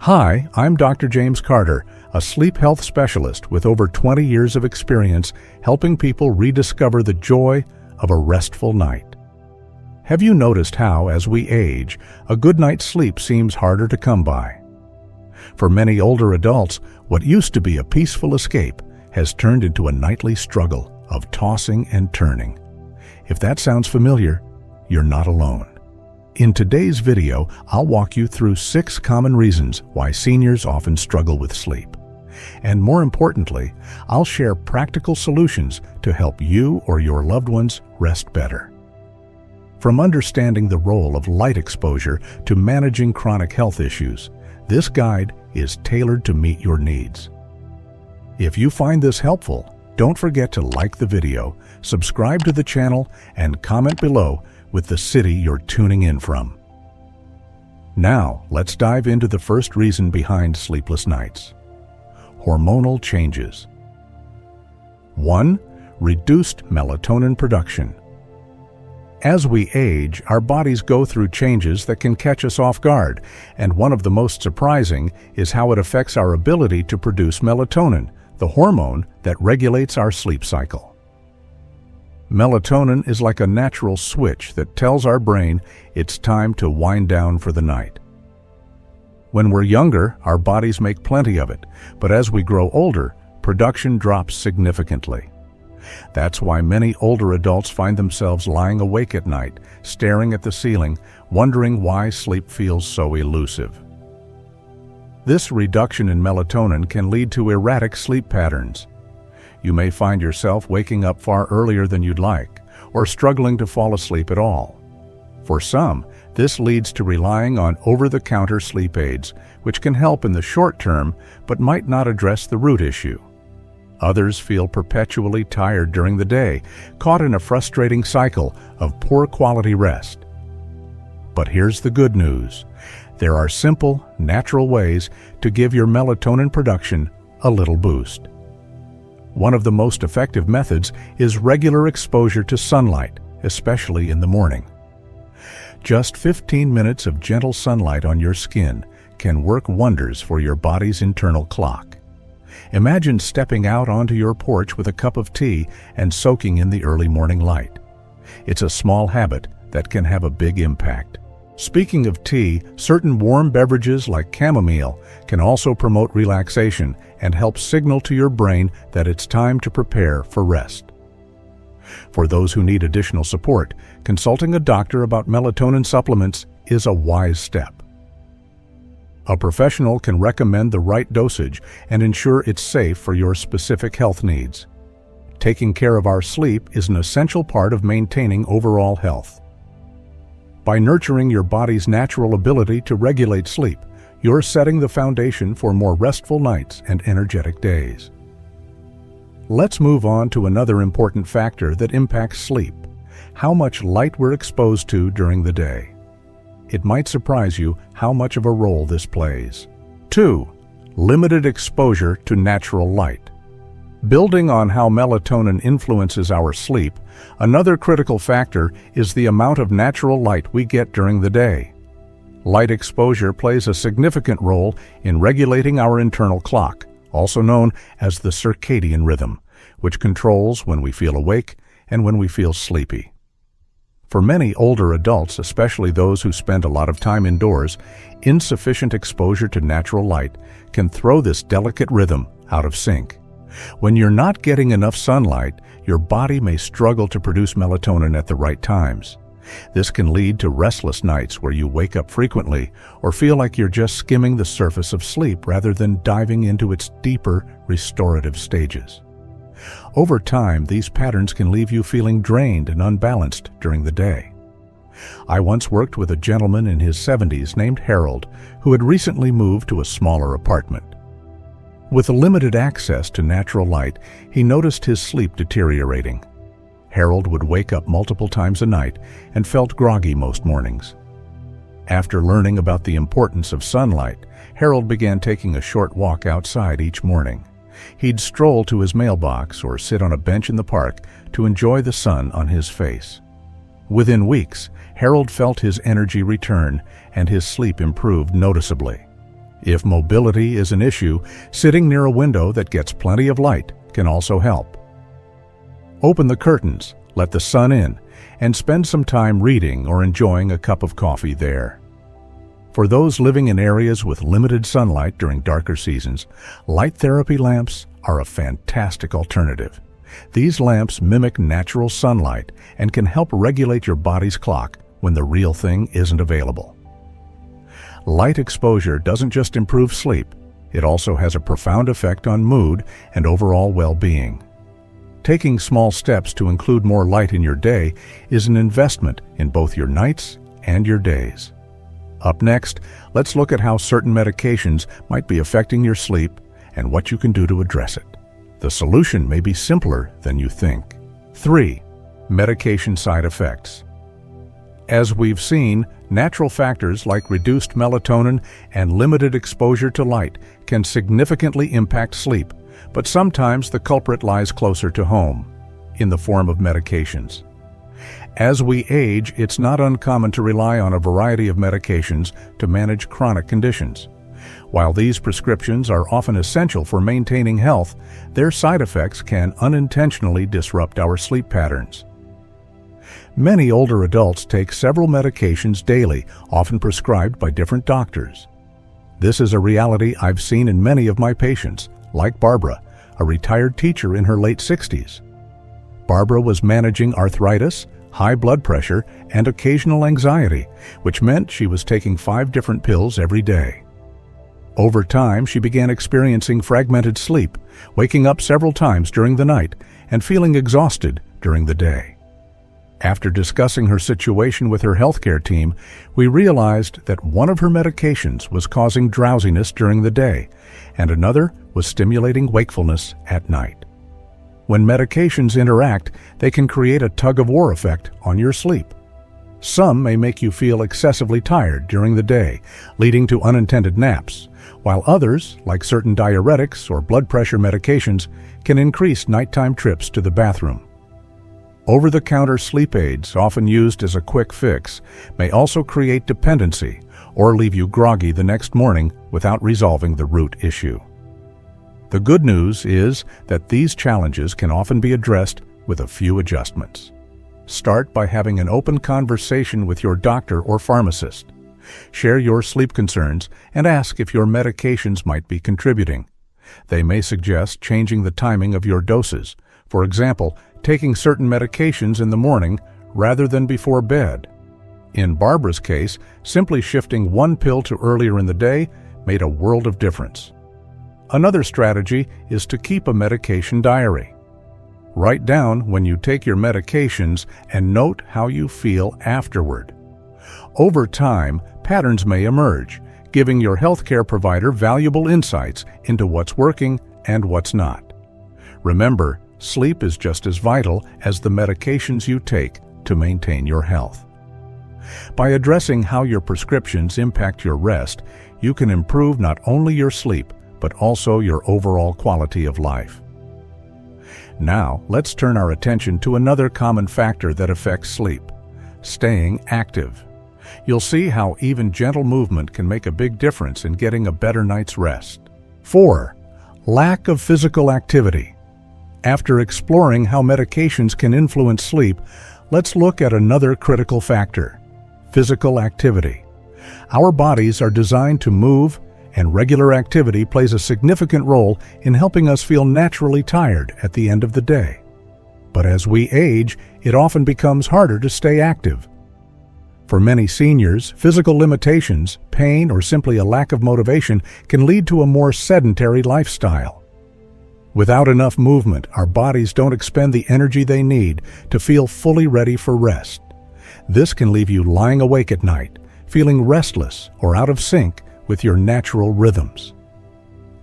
Hi, I'm Dr. James Carter, a sleep health specialist with over 20 years of experience helping people rediscover the joy of a restful night. Have you noticed how, as we age, a good night's sleep seems harder to come by? For many older adults, what used to be a peaceful escape has turned into a nightly struggle of tossing and turning. If that sounds familiar, you're not alone. In today's video, I'll walk you through 6 common reasons why seniors often struggle with sleep. And more importantly, I'll share practical solutions to help you or your loved ones rest better. From understanding the role of light exposure to managing chronic health issues, this guide is tailored to meet your needs. If you find this helpful, don't forget to like the video, subscribe to the channel, and comment below with the city you're tuning in from. Now, let's dive into the first reason behind sleepless nights: hormonal changes. 1. Reduced melatonin production. As we age, our bodies go through changes that can catch us off guard, and one of the most surprising is how it affects our ability to produce melatonin, the hormone that regulates our sleep cycle. Melatonin is like a natural switch that tells our brain it's time to wind down for the night. When we're younger, our bodies make plenty of it, but as we grow older, production drops significantly. That's why many older adults find themselves lying awake at night, staring at the ceiling, wondering why sleep feels so elusive. This reduction in melatonin can lead to erratic sleep patterns. You may find yourself waking up far earlier than you'd like, or struggling to fall asleep at all. For some, this leads to relying on over-the-counter sleep aids, which can help in the short term but might not address the root issue. Others feel perpetually tired during the day, caught in a frustrating cycle of poor quality rest. But here's the good news. There are simple, natural ways to give your melatonin production a little boost. One of the most effective methods is regular exposure to sunlight, especially in the morning. Just 15 minutes of gentle sunlight on your skin can work wonders for your body's internal clock. Imagine stepping out onto your porch with a cup of tea and soaking in the early morning light. It's a small habit that can have a big impact. Speaking of tea, certain warm beverages like chamomile can also promote relaxation and help signal to your brain that it's time to prepare for rest. For those who need additional support, consulting a doctor about melatonin supplements is a wise step. A professional can recommend the right dosage and ensure it's safe for your specific health needs. Taking care of our sleep is an essential part of maintaining overall health. By nurturing your body's natural ability to regulate sleep, you're setting the foundation for more restful nights and energetic days. Let's move on to another important factor that impacts sleep: how much light we're exposed to during the day. It might surprise you how much of a role this plays. 2. Limited exposure to natural light. Building on how melatonin influences our sleep, another critical factor is the amount of natural light we get during the day. Light exposure plays a significant role in regulating our internal clock, also known as the circadian rhythm, which controls when we feel awake and when we feel sleepy. For many older adults, especially those who spend a lot of time indoors, insufficient exposure to natural light can throw this delicate rhythm out of sync. When you're not getting enough sunlight, your body may struggle to produce melatonin at the right times. This can lead to restless nights where you wake up frequently or feel like you're just skimming the surface of sleep rather than diving into its deeper, restorative stages. Over time, these patterns can leave you feeling drained and unbalanced during the day. I once worked with a gentleman in his 70s named Harold, who had recently moved to a smaller apartment. With limited access to natural light, he noticed his sleep deteriorating. Harold would wake up multiple times a night and felt groggy most mornings. After learning about the importance of sunlight, Harold began taking a short walk outside each morning. He'd stroll to his mailbox or sit on a bench in the park to enjoy the sun on his face. Within weeks, Harold felt his energy return and his sleep improved noticeably. If mobility is an issue, sitting near a window that gets plenty of light can also help. Open the curtains, let the sun in, and spend some time reading or enjoying a cup of coffee there. For those living in areas with limited sunlight during darker seasons, light therapy lamps are a fantastic alternative. These lamps mimic natural sunlight and can help regulate your body's clock when the real thing isn't available. Light exposure doesn't just improve sleep, it also has a profound effect on mood and overall well-being. Taking small steps to include more light in your day is an investment in both your nights and your days. Up next, let's look at how certain medications might be affecting your sleep and what you can do to address it. The solution may be simpler than you think. 3. Medication side effects. As we've seen, natural factors like reduced melatonin and limited exposure to light can significantly impact sleep, but sometimes the culprit lies closer to home, in the form of medications. As we age, it's not uncommon to rely on a variety of medications to manage chronic conditions. While these prescriptions are often essential for maintaining health, their side effects can unintentionally disrupt our sleep patterns. Many older adults take several medications daily, often prescribed by different doctors. This is a reality I've seen in many of my patients, like Barbara, a retired teacher in her late 60s. Barbara was managing arthritis, high blood pressure, and occasional anxiety, which meant she was taking 5 different pills every day. Over time, she began experiencing fragmented sleep, waking up several times during the night and feeling exhausted during the day. After discussing her situation with her healthcare team, we realized that one of her medications was causing drowsiness during the day, and another was stimulating wakefulness at night. When medications interact, they can create a tug-of-war effect on your sleep. Some may make you feel excessively tired during the day, leading to unintended naps, while others, like certain diuretics or blood pressure medications, can increase nighttime trips to the bathroom. Over-the-counter sleep aids, often used as a quick fix, may also create dependency or leave you groggy the next morning without resolving the root issue. The good news is that these challenges can often be addressed with a few adjustments. Start by having an open conversation with your doctor or pharmacist. Share your sleep concerns and ask if your medications might be contributing. They may suggest changing the timing of your doses. For example, taking certain medications in the morning rather than before bed. In Barbara's case, simply shifting one pill to earlier in the day made a world of difference. Another strategy is to keep a medication diary. Write down when you take your medications and note how you feel afterward. Over time, patterns may emerge, giving your healthcare provider valuable insights into what's working and what's not. Remember, sleep is just as vital as the medications you take to maintain your health. By addressing how your prescriptions impact your rest, you can improve not only your sleep, but also your overall quality of life. Now, let's turn our attention to another common factor that affects sleep: staying active. You'll see how even gentle movement can make a big difference in getting a better night's rest. 4. Lack of physical activity. After exploring how medications can influence sleep, let's look at another critical factor: physical activity. Our bodies are designed to move, and regular activity plays a significant role in helping us feel naturally tired at the end of the day. But as we age, it often becomes harder to stay active. For many seniors, physical limitations, pain, or simply a lack of motivation can lead to a more sedentary lifestyle. Without enough movement, our bodies don't expend the energy they need to feel fully ready for rest. This can leave you lying awake at night, feeling restless or out of sync with your natural rhythms.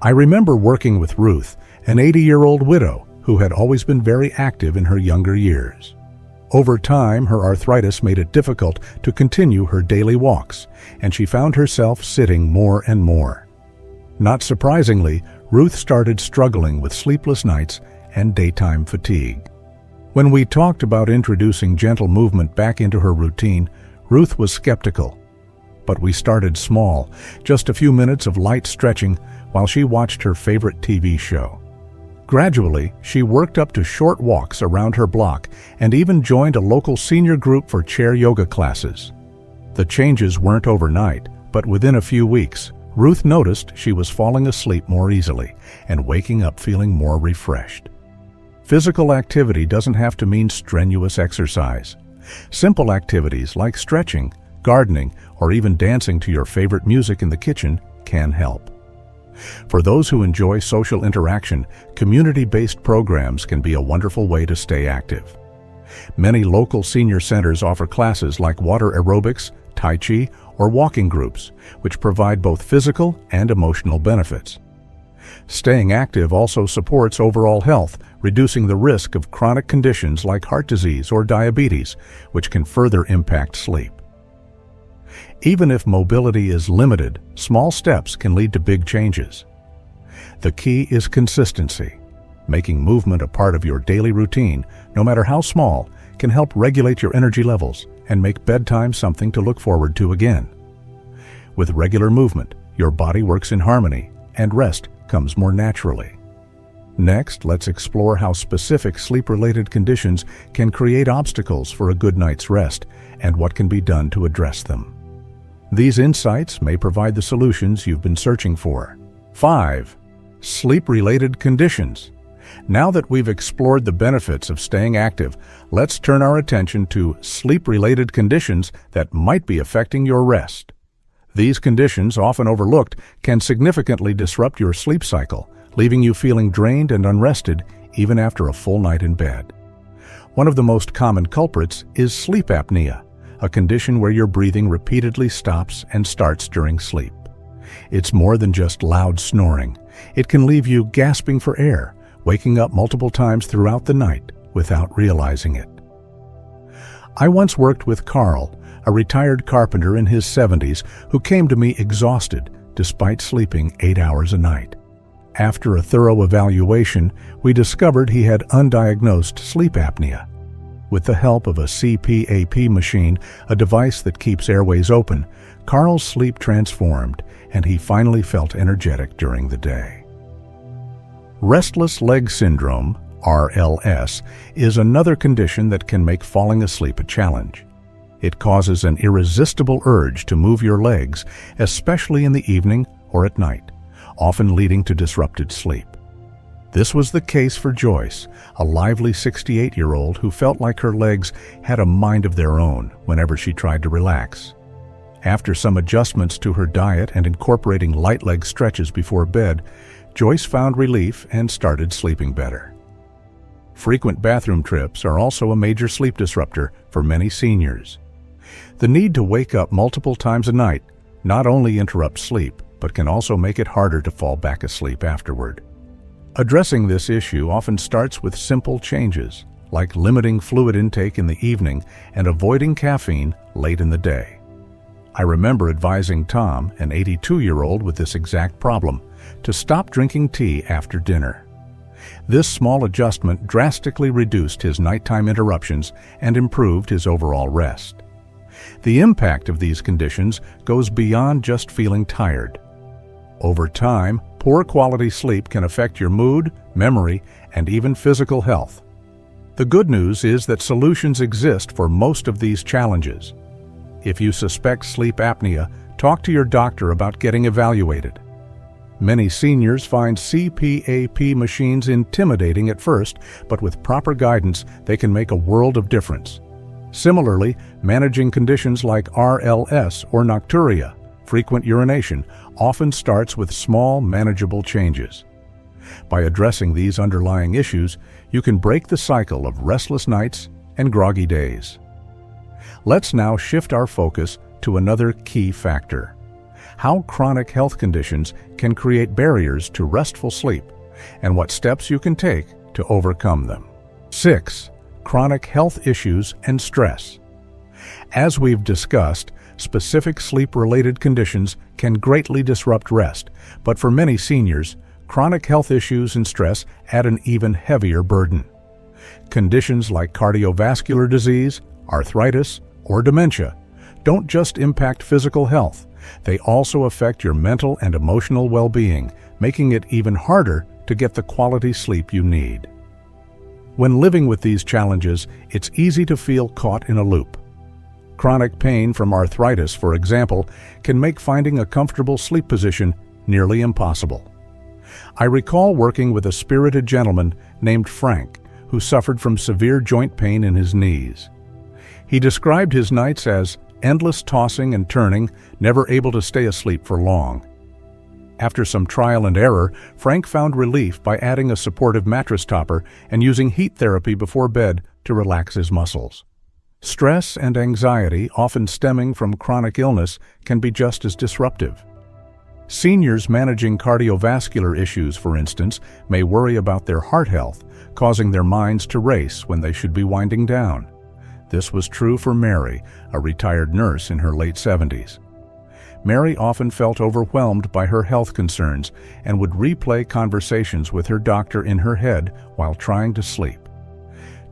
I remember working with Ruth, an 80-year-old widow who had always been very active in her younger years. Over time, her arthritis made it difficult to continue her daily walks, and she found herself sitting more and more. Not surprisingly, Ruth started struggling with sleepless nights and daytime fatigue. When we talked about introducing gentle movement back into her routine, Ruth was skeptical. But we started small, just a few minutes of light stretching while she watched her favorite TV show. Gradually, she worked up to short walks around her block and even joined a local senior group for chair yoga classes. The changes weren't overnight, but within a few weeks, Ruth noticed she was falling asleep more easily and waking up feeling more refreshed. Physical activity doesn't have to mean strenuous exercise. Simple activities like stretching, gardening, or even dancing to your favorite music in the kitchen can help. For those who enjoy social interaction, community-based programs can be a wonderful way to stay active. Many local senior centers offer classes like water aerobics, tai chi, or walking groups, which provide both physical and emotional benefits. Staying active also supports overall health, reducing the risk of chronic conditions like heart disease or diabetes, which can further impact sleep. Even if mobility is limited, small steps can lead to big changes. The key is consistency. Making movement a part of your daily routine, no matter how small, can help regulate your energy levels and make bedtime something to look forward to again. With regular movement, your body works in harmony and rest comes more naturally. Next, let's explore how specific sleep-related conditions can create obstacles for a good night's rest and what can be done to address them. These insights may provide the solutions you've been searching for. 5. Sleep-related conditions. Now that we've explored the benefits of staying active, let's turn our attention to sleep-related conditions that might be affecting your rest. These conditions, often overlooked, can significantly disrupt your sleep cycle, leaving you feeling drained and unrested even after a full night in bed. One of the most common culprits is sleep apnea, a condition where your breathing repeatedly stops and starts during sleep. It's more than just loud snoring. It can leave you gasping for air, waking up multiple times throughout the night without realizing it. I once worked with Carl, a retired carpenter in his 70s who came to me exhausted despite sleeping 8 hours a night. After a thorough evaluation, we discovered he had undiagnosed sleep apnea. With the help of a CPAP machine, a device that keeps airways open, Carl's sleep transformed, and he finally felt energetic during the day. Restless leg syndrome, RLS, is another condition that can make falling asleep a challenge. It causes an irresistible urge to move your legs, especially in the evening or at night, often leading to disrupted sleep. This was the case for Joyce, a lively 68-year-old who felt like her legs had a mind of their own whenever she tried to relax. After some adjustments to her diet and incorporating light leg stretches before bed, Joyce found relief and started sleeping better. Frequent bathroom trips are also a major sleep disruptor for many seniors. The need to wake up multiple times a night not only interrupts sleep, but can also make it harder to fall back asleep afterward. Addressing this issue often starts with simple changes, like limiting fluid intake in the evening and avoiding caffeine late in the day. I remember advising Tom, an 82-year-old with this exact problem, to stop drinking tea after dinner. This small adjustment drastically reduced his nighttime interruptions and improved his overall rest. The impact of these conditions goes beyond just feeling tired. Over time, poor quality sleep can affect your mood, memory, and even physical health. The good news is that solutions exist for most of these challenges. If you suspect sleep apnea, talk to your doctor about getting evaluated. Many seniors find CPAP machines intimidating at first, but with proper guidance, they can make a world of difference. Similarly, managing conditions like RLS or nocturia, frequent urination, often starts with small, manageable changes. By addressing these underlying issues, you can break the cycle of restless nights and groggy days. Let's now shift our focus to another key factor: how chronic health conditions can create barriers to restful sleep, and what steps you can take to overcome them. 6. Chronic health issues and stress. As we've discussed, specific sleep-related conditions can greatly disrupt rest, but for many seniors, chronic health issues and stress add an even heavier burden. Conditions like cardiovascular disease, arthritis, or dementia don't just impact physical health, they also affect your mental and emotional well-being, making it even harder to get the quality sleep you need. When living with these challenges, it's easy to feel caught in a loop. Chronic pain from arthritis, for example, can make finding a comfortable sleep position nearly impossible. I recall working with a spirited gentleman named Frank, who suffered from severe joint pain in his knees. He described his nights as endless tossing and turning, never able to stay asleep for long. After some trial and error, Frank found relief by adding a supportive mattress topper and using heat therapy before bed to relax his muscles. Stress and anxiety, often stemming from chronic illness, can be just as disruptive. Seniors managing cardiovascular issues, for instance, may worry about their heart health, causing their minds to race when they should be winding down. This was true for Mary, a retired nurse in her late 70s. Mary often felt overwhelmed by her health concerns and would replay conversations with her doctor in her head while trying to sleep.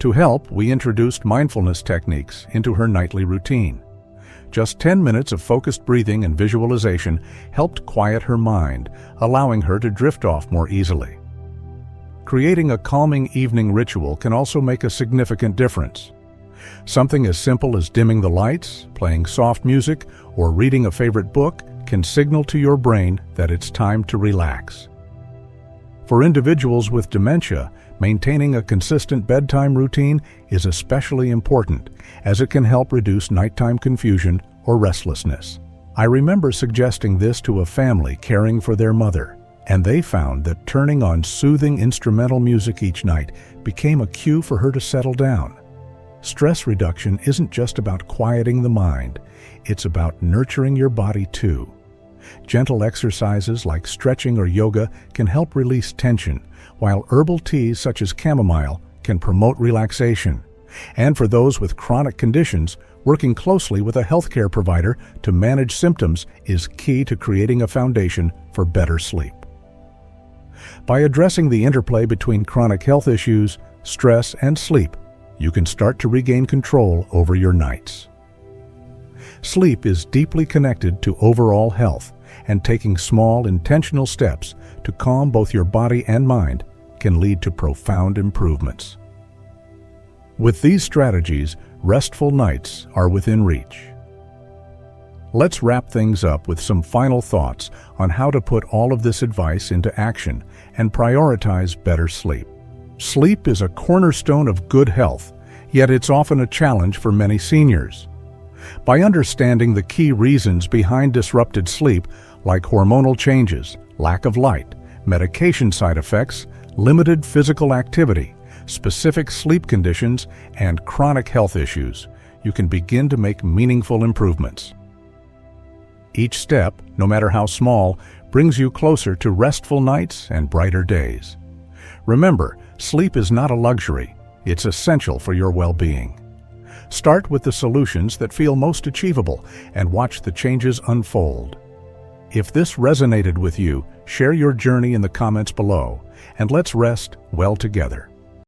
To help, we introduced mindfulness techniques into her nightly routine. Just 10 minutes of focused breathing and visualization helped quiet her mind, allowing her to drift off more easily. Creating a calming evening ritual can also make a significant difference. Something as simple as dimming the lights, playing soft music, or reading a favorite book can signal to your brain that it's time to relax. For individuals with dementia, maintaining a consistent bedtime routine is especially important, as it can help reduce nighttime confusion or restlessness. I remember suggesting this to a family caring for their mother, and they found that turning on soothing instrumental music each night became a cue for her to settle down. Stress reduction isn't just about quieting the mind, it's about nurturing your body too. Gentle exercises like stretching or yoga can help release tension, while herbal teas such as chamomile can promote relaxation. And for those with chronic conditions, working closely with a healthcare provider to manage symptoms is key to creating a foundation for better sleep. By addressing the interplay between chronic health issues, stress, and sleep, you can start to regain control over your nights. Sleep is deeply connected to overall health, and taking small, intentional steps to calm both your body and mind can lead to profound improvements. With these strategies, restful nights are within reach. Let's wrap things up with some final thoughts on how to put all of this advice into action and prioritize better sleep. Sleep is a cornerstone of good health, yet it's often a challenge for many seniors. By understanding the key reasons behind disrupted sleep, like hormonal changes, lack of light, medication side effects, limited physical activity, specific sleep conditions, and chronic health issues, you can begin to make meaningful improvements. Each step, no matter how small, brings you closer to restful nights and brighter days. Remember, sleep is not a luxury, it's essential for your well-being. Start with the solutions that feel most achievable and watch the changes unfold. If this resonated with you, share your journey in the comments below, and let's rest well together.